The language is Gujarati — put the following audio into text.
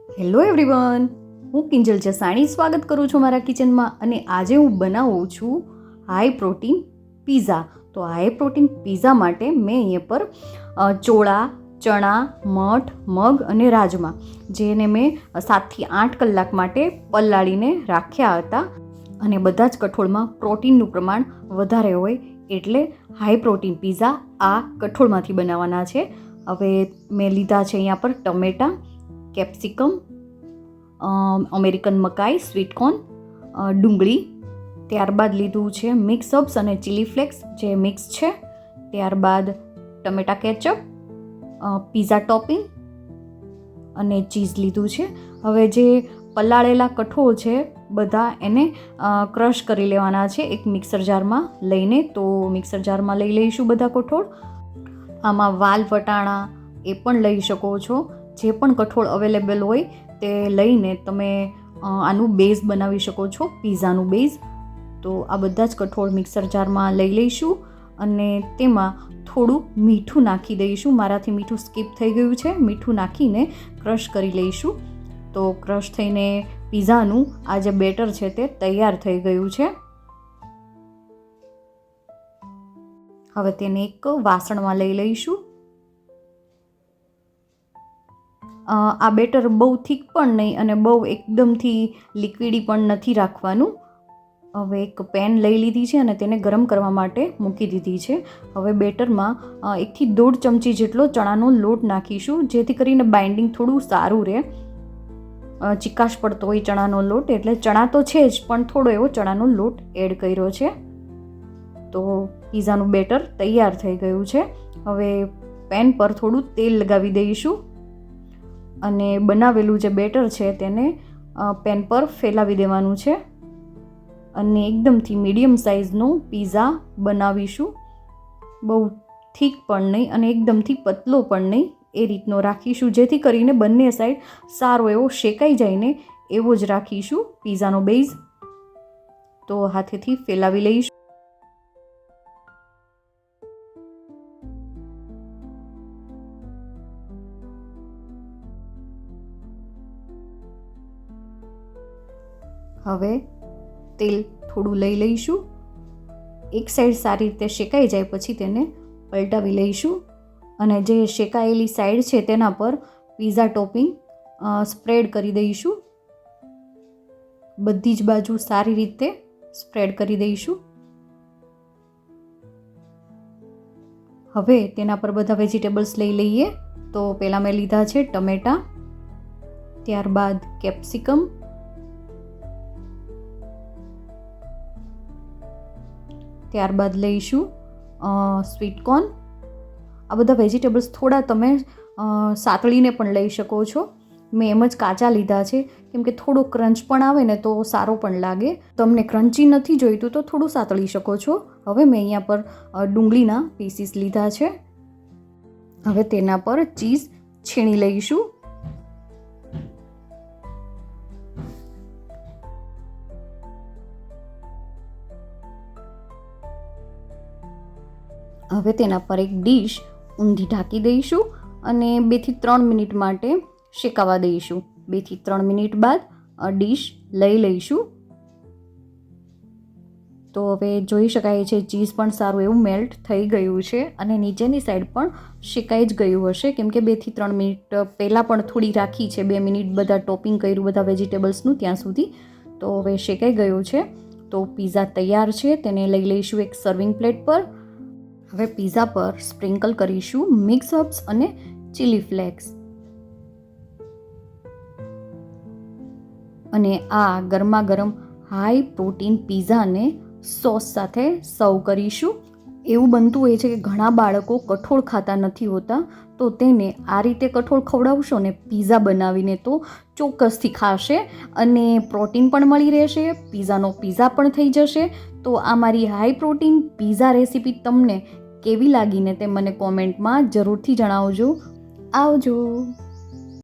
હેલો એવરીવન, હું કિંજલ જસાણી સ્વાગત કરું છું મારા કિચનમાં. અને આજે હું બનાવું છું હાઈ પ્રોટીન પીઝા. તો હાઈ પ્રોટીન પીઝા માટે મેં અહીંયા પર ચોળા, ચણા, મઠ, મગ અને રાજમા જેને મેં 7 થી 8 કલાક માટે પલાળીને રાખ્યા હતા. અને બધા જ કઠોળમાં પ્રોટીનનું પ્રમાણ વધારે હોય એટલે હાઈ પ્રોટીન પીઝા આ કઠોળમાંથી બનાવવાના છે. હવે મેં લીધા છે અહીંયા પર ટમેટાં, કેપ્સિકમ, અમેરિકન મકાઈ, સ્વીટકોર્ન, ડુંગળી, ત્યારબાદ લીધું છે મિક્સ હર્બ્સ અને ચીલી ફ્લેક્સ જે મિક્સ છે, ત્યારબાદ ટમેટા કેચઅપ, પીઝા ટોપિંગ અને ચીઝ લીધું છે. હવે જે પલાળેલા કઠોળ છે બધા એને ક્રશ કરી લેવાના છે એક મિક્સર જારમાં લઈને. તો મિક્સર જારમાં લઈ લઈશું બધા કઠોળ. આમાં વાલ વટાણા એ પણ લઈ શકો છો. જે પણ કઠોળ અવેલેબલ હોય તે લઈને તમે આનું બેઝ બનાવી શકો છો, પીઝાનું બેઝ. તો આ બધા જ કઠોળ મિક્સર જારમાં લઈ લઈશું અને તેમાં થોડું મીઠું નાખી દઈશું. મારાથી મીઠું સ્કીપ થઈ ગયું છે. મીઠું નાખીને ક્રશ કરી લઈશું. તો ક્રશ થઈને પીઝાનું આ જે બેટર છે તે તૈયાર થઈ ગયું છે. હવે તેને એક વાસણમાં લઈ લઈશું. આ બેટર બહુ થીક પણ નહીં અને બહુ એકદમથી લિક્વિડી પણ નથી રાખવાનું. હવે એક પેન લઈ લીધી છે અને તેને ગરમ કરવા માટે મૂકી દીધી છે. હવે બેટરમાં 1 થી 1.5 ચમચી જેટલો ચણાનો લોટ નાખીશું જેથી કરીને બાઇન્ડિંગ થોડું સારું રહે. ચીકાશ પડતો હોય ચણાનો લોટ એટલે ચણા તો છે જ પણ થોડો એવો ચણાનો લોટ એડ કર્યો છે. તો પીઝાનું બેટર તૈયાર થઈ ગયું છે. હવે પેન પર થોડું તેલ લગાવી દઈશું અને બનાવેલું જે બેટર છે તેને પેન પર ફેલાવી દેવાનું છે અને એકદમથી મીડિયમ સાઇઝનો પીઝા બનાવીશું. બહુ થીક પણ નહીં અને એકદમથી પતલો પણ નહીં, એ રીતનો રાખીશું જેથી કરીને બંને સાઈડ સારો એવો શેકાઈ જાય ને એવો જ રાખીશું પીઝાનો બેઝ. તો હાથેથી ફેલાવી લઈશું. હવે તેલ થોડું લઈ લઈશું. એક સાઈડ સારી રીતે શેકાઈ જાય પછી તેને પલટાવી લઈશું અને જે શેકાયેલી સાઈડ છે તેના પર પીઝા ટોપિંગ સ્પ્રેડ કરી દઈશું. બધી જ બાજુ સારી રીતે સ્પ્રેડ કરી દઈશું. હવે તેના પર બધા વેજીટેબલ્સ લઈ લઈએ. તો પહેલાં મેં લીધા છે ટમેટાં, ત્યારબાદ કેપ્સિકમ, ત્યારબાદ લઈશું સ્વીટકોર્ન. આ બધા વેજીટેબલ્સ થોડા તમે સાતળીને પણ લઈ શકો છો. મેં એમ જ કાચા લીધા છે કેમ કે થોડો ક્રંચ પણ આવે ને તો સારો પણ લાગે. તમને ક્રન્ચી નથી જોઈતું તો થોડું સાતળી શકો છો. હવે મેં અહીંયા પર ડુંગળીના પીસીસ લીધા છે. હવે તેના પર ચીઝ છીણી લઈશું. હવે તેના પર એક ડીશ ઊંધી ઢાંકી દઈશું અને 2 થી 3 મિનિટ માટે શેકાવા દઈશું. 2 થી 3 મિનિટ બાદ ડીશ લઈ લઈશું. તો હવે જોઈ શકાય છે ચીઝ પણ સારું એવું મેલ્ટ થઈ ગયું છે અને નીચેની સાઈડ પણ શેકાઈ જ ગયું હશે કેમ કે 2 થી 3 મિનિટ પહેલાં પણ થોડી રાખી છે. 2 મિનિટ બધા ટોપિંગ કર્યું બધા વેજીટેબલ્સનું ત્યાં સુધી. તો હવે શેકાઈ ગયું છે. તો પીઝા તૈયાર છે. તેને લઈ લઈશું એક સર્વિંગ પ્લેટ પર. હવે પીઝા પર સ્પ્રિંકલ કરીશું મિક્સ હર્બ્સ અને ચીલી ફ્લેક્સ અને આ ગરમા ગરમ હાઈ પ્રોટીન પીઝાને સોસ સાથે સર્વ કરીશું. એવું બનતું હોય છે કે ઘણા બાળકો કઠોળ ખાતા નથી હોતા તો તેને આ રીતે કઠોળ ખવડાવશો ને પીઝા બનાવીને તો ચોક્કસથી ખાશે અને પ્રોટીન પણ મળી રહેશે, પીઝાનો પીઝા પણ થઈ જશે. તો આ મારી હાઈ પ્રોટીન પીઝા રેસીપી તમને કેવી લાગીને તે મને કોમેન્ટમાં જરૂરથી જણાવજો. આવજો.